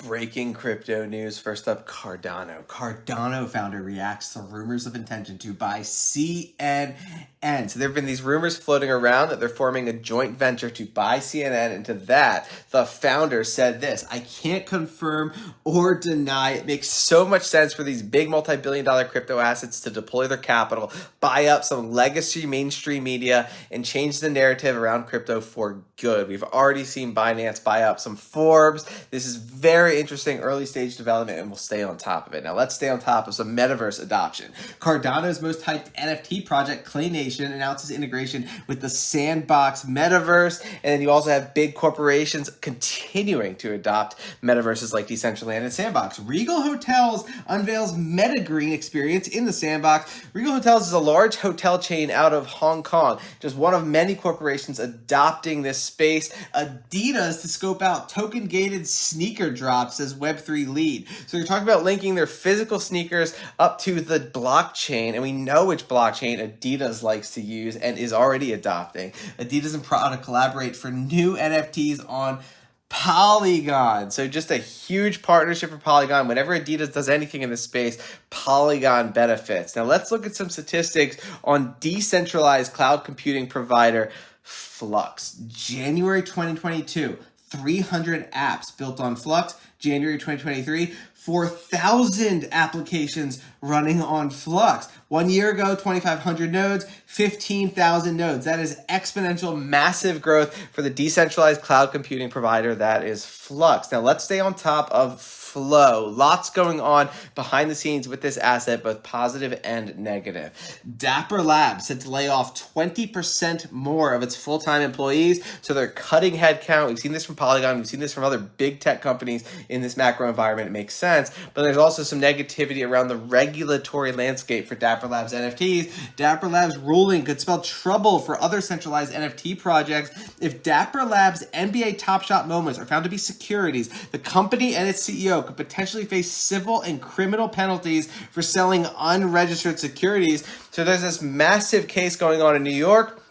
Breaking crypto news. First up, Cardano. Cardano founder reacts to rumors of intention to buy CNN. So there have been these rumors floating around that they're forming a joint venture to buy CNN. And to that, the founder said this: I can't confirm or deny. It makes so much sense for these big multi-billion-dollar crypto assets to deploy their capital, buy up some legacy mainstream media, and change the narrative around crypto for good. We've already seen Binance buy up some Forbes. This is very interesting early stage development, and we'll stay on top of it. Now let's stay on top of some metaverse adoption. Cardano's most hyped NFT project, Clay Nation, announces integration with the Sandbox metaverse, and then you also have big corporations continuing to adopt metaverses like Decentraland and Sandbox. Regal Hotels unveils MetaGreen experience in the Sandbox. Regal Hotels is a large hotel chain out of Hong Kong, just one of many corporations adopting this space. Adidas to scope out token-gated sneaker drops as Web3 lead. So you're talking about linking their physical sneakers up to the blockchain, and we know which blockchain Adidas likes to use and is already adopting. Adidas and Prada collaborate for new NFTs on Polygon. So just a huge partnership for Polygon. Whenever Adidas does anything in this space, Polygon benefits. Now let's look at some statistics on decentralized cloud computing provider Flux. January 2022, 300 apps built on Flux. January 2023, 4,000 applications running on Flux. 1 year ago, 2,500 nodes, 15,000 nodes. That is exponential, massive growth for the decentralized cloud computing provider that is Flux. Now let's stay on top of Flow. Lots going on behind the scenes with this asset, both positive and negative. Dapper Labs set to lay off 20% more of its full-time employees, so they're cutting headcount. We've seen this from Polygon. We've seen this from other big tech companies in this macro environment. It makes sense, but there's also some negativity around the regulatory landscape for Dapper Labs NFTs. Dapper Labs ruling could spell trouble for other centralized NFT projects. If Dapper Labs NBA Top Shot moments are found to be securities, the company and its CEO could potentially face civil and criminal penalties for selling unregistered securities. So there's this massive case going on in New York.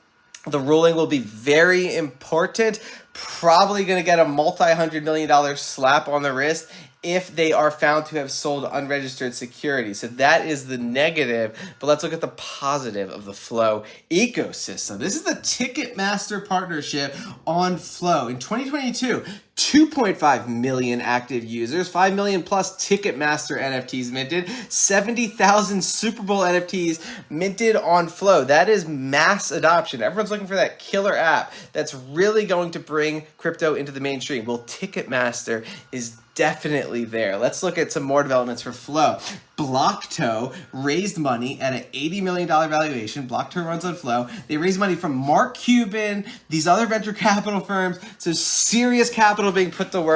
The ruling will be very important, probably going to get a multi-$100 million slap on the wrist if they are found to have sold unregistered securities. So that is the negative, but let's look at the positive of the Flow ecosystem. This is the Ticketmaster partnership on Flow. In 2022, 2.5 million active users, 5 million plus Ticketmaster NFTs minted, 70,000 Super Bowl NFTs minted on Flow. That is mass adoption. Everyone's looking for that killer app that's really going to bring crypto into the mainstream. Well, Ticketmaster is definitely there. Let's look at some more developments for Flow. Blockto raised money at an $80 million valuation. Blockto runs on Flow. They raised money from Mark Cuban, these other venture capital firms. So serious capital being put to work